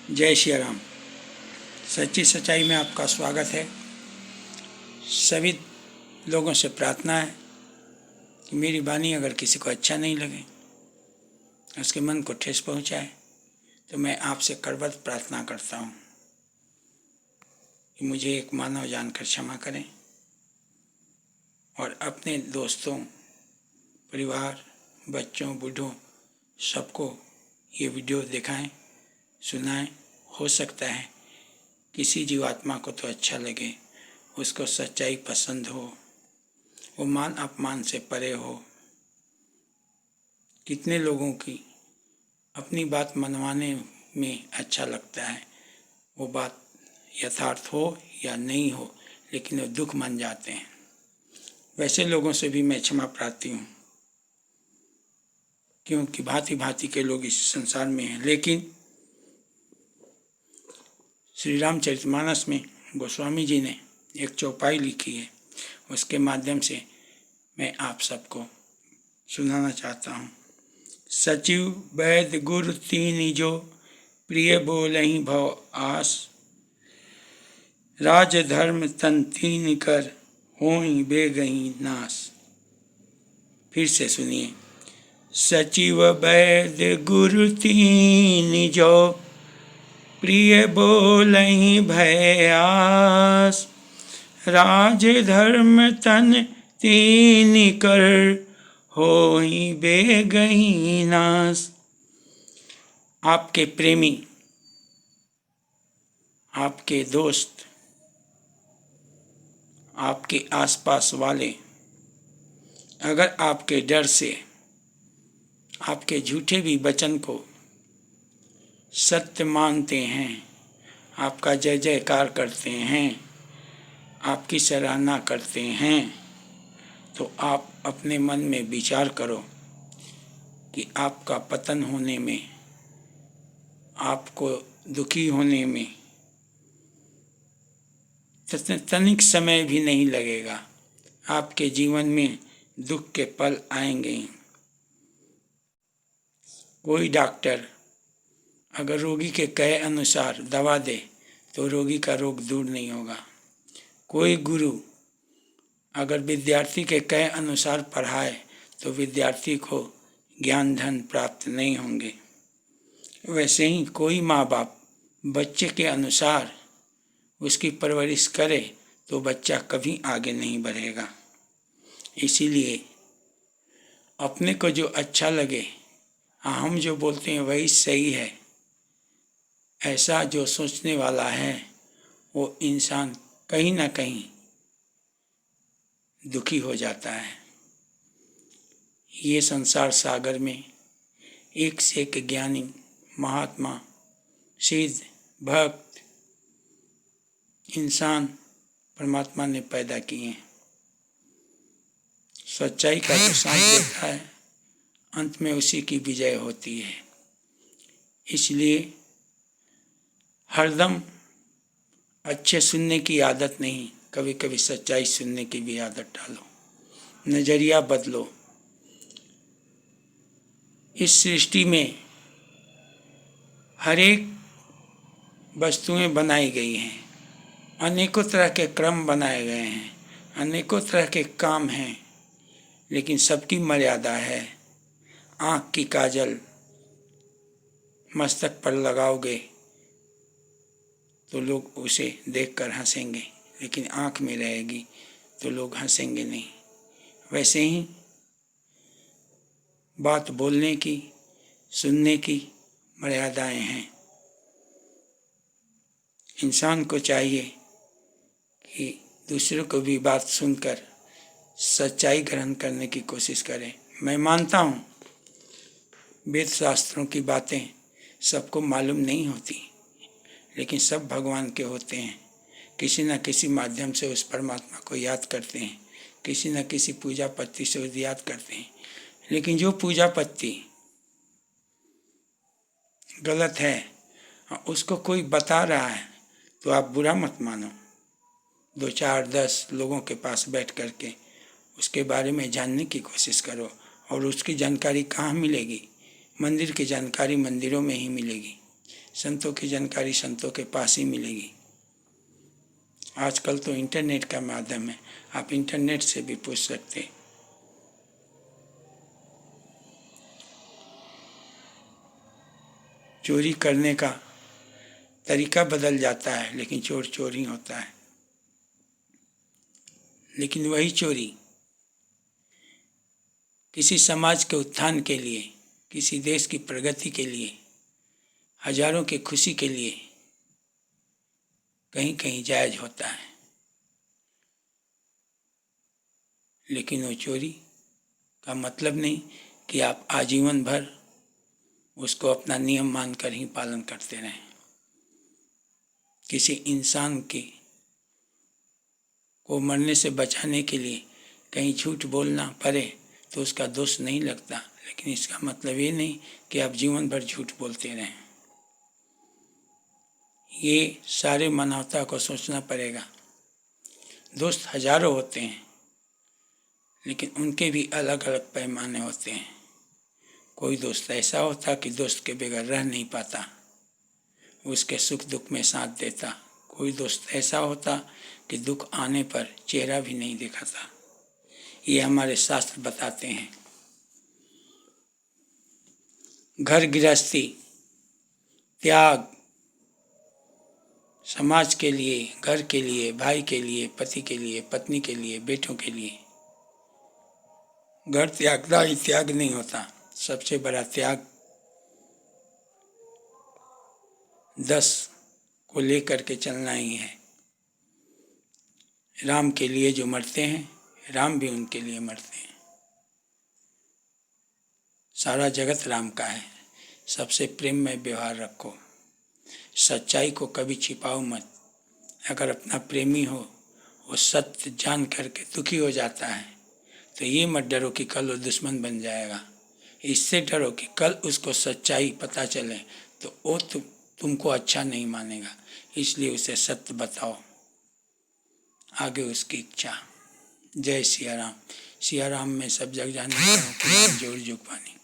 जय श्री राम। सच्ची सच्चाई में आपका स्वागत है। सभी लोगों से प्रार्थना है कि मेरी वाणी अगर किसी को अच्छा नहीं लगे, उसके मन को ठेस पहुंचाए, तो मैं आपसे करबद्ध प्रार्थना करता हूं कि मुझे एक मानव जानकर क्षमा करें और अपने दोस्तों, परिवार, बच्चों, बूढ़ों सबको ये वीडियो दिखाएं, सुनाएं। हो सकता है किसी जीवात्मा को तो अच्छा लगे, उसको सच्चाई पसंद हो, वो मान अपमान से परे हो। कितने लोगों की अपनी बात मनवाने में अच्छा लगता है, वो बात यथार्थ हो या नहीं हो, लेकिन वो दुख मान जाते हैं। वैसे लोगों से भी मैं क्षमा प्रार्थी हूँ, क्योंकि भांति भांति के लोग इस संसार में हैं। लेकिन श्री रामचरितमानस में गोस्वामी जी ने एक चौपाई लिखी है, उसके माध्यम से मैं आप सबको सुनाना चाहता हूँ। सचिव वैद्य गुरु तीन जो, प्रिय बोलहि भव आस, राज धर्म तन तीन कर, होई बेगहि नास। फिर से सुनिए। सचिव वैद्य गुरु तीन जो, प्रिय बोलहि भय आस, राज धर्म तन तीन कर, होई बेगहि नास। आपके प्रेमी, आपके दोस्त, आपके आसपास वाले अगर आपके डर से आपके झूठे भी वचन को सत्य मानते हैं, आपका जय जयकार करते हैं, आपकी सराहना करते हैं, तो आप अपने मन में विचार करो कि आपका पतन होने में, आपको दुखी होने में तनिक समय भी नहीं लगेगा। आपके जीवन में दुख के पल आएंगे। कोई डॉक्टर अगर रोगी के कहे अनुसार दवा दे तो रोगी का रोग दूर नहीं होगा। कोई गुरु अगर विद्यार्थी के कहे अनुसार पढ़ाए तो विद्यार्थी को ज्ञान धन प्राप्त नहीं होंगे। वैसे ही कोई माँ बाप बच्चे के अनुसार उसकी परवरिश करे तो बच्चा कभी आगे नहीं बढ़ेगा। इसीलिए अपने को जो अच्छा लगे, हम जो बोलते हैं वही सही है, ऐसा जो सोचने वाला है वो इंसान कहीं ना कहीं दुखी हो जाता है। ये संसार सागर में एक से एक ज्ञानी, महात्मा, सिद्ध, भक्त इंसान परमात्मा ने पैदा किए हैं। सच्चाई का जो साथ देता है, अंत में उसी की विजय होती है। इसलिए हरदम अच्छे सुनने की आदत नहीं, कभी कभी सच्चाई सुनने की भी आदत डालो, नज़रिया बदलो। इस सृष्टि में हर एक वस्तुएं बनाई गई हैं, अनेकों तरह के क्रम बनाए गए हैं, अनेकों तरह के काम हैं, लेकिन सबकी मर्यादा है। आँख की काजल मस्तक पर लगाओगे तो लोग उसे देखकर हंसेंगे, लेकिन आँख में रहेगी तो लोग हंसेंगे नहीं। वैसे ही बात बोलने की, सुनने की मर्यादाएं हैं। इंसान को चाहिए कि दूसरों को भी बात सुनकर सच्चाई ग्रहण करने की कोशिश करें। मैं मानता हूँ वेद शास्त्रों की बातें सबको मालूम नहीं होती, लेकिन सब भगवान के होते हैं। किसी न किसी माध्यम से उस परमात्मा को याद करते हैं, किसी न किसी पूजा पत्ती से उसे याद करते हैं। लेकिन जो पूजा पत्ती गलत है, उसको कोई बता रहा है तो आप बुरा मत मानो। 2, 4, 10 लोगों के पास बैठ करके उसके बारे में जानने की कोशिश करो। और उसकी जानकारी कहाँ मिलेगी? मंदिर की जानकारी मंदिरों में ही मिलेगी। संतों की जानकारी संतों के पास ही मिलेगी। आजकल तो इंटरनेट का माध्यम है, आप इंटरनेट से भी पूछ सकते हैं। चोरी करने का तरीका बदल जाता है, लेकिन चोर चोर ही होता है। लेकिन वही चोरी किसी समाज के उत्थान के लिए, किसी देश की प्रगति के लिए, हजारों की खुशी के लिए कहीं कहीं जायज होता है। लेकिन वो चोरी का मतलब नहीं कि आप आजीवन भर उसको अपना नियम मानकर ही पालन करते रहें। किसी इंसान को मरने से बचाने के लिए कहीं झूठ बोलना पड़े तो उसका दोष नहीं लगता, लेकिन इसका मतलब ये नहीं कि आप जीवन भर झूठ बोलते रहें। ये सारे मानवता को सोचना पड़ेगा। दोस्त हजारों होते हैं, लेकिन उनके भी अलग अलग पैमाने होते हैं। कोई दोस्त ऐसा होता कि दोस्त के बगैर रह नहीं पाता, उसके सुख दुख में साथ देता। कोई दोस्त ऐसा होता कि दुख आने पर चेहरा भी नहीं दिखाता। ये हमारे शास्त्र बताते हैं। घर गृहस्थी, त्याग, समाज के लिए, घर के लिए, भाई के लिए, पति के लिए, पत्नी के लिए, बेटों के लिए। घर त्यागता ही त्याग नहीं होता। सबसे बड़ा त्याग 10 को लेकर के चलना ही है। राम के लिए जो मरते हैं, राम भी उनके लिए मरते हैं। सारा जगत राम का है। सबसे प्रेम में व्यवहार रखो। सच्चाई को कभी छिपाओ मत। अगर अपना प्रेमी हो, वो सत्य जान करके दुखी हो जाता है, तो ये मत डरो कि कल वो दुश्मन बन जाएगा। इससे डरो कि कल उसको सच्चाई पता चले तो वो तुमको अच्छा नहीं मानेगा। इसलिए उसे सत्य बताओ, आगे उसकी इच्छा। जय सिया राम। सिया राम में सब जग जाने जोर जुग पानी।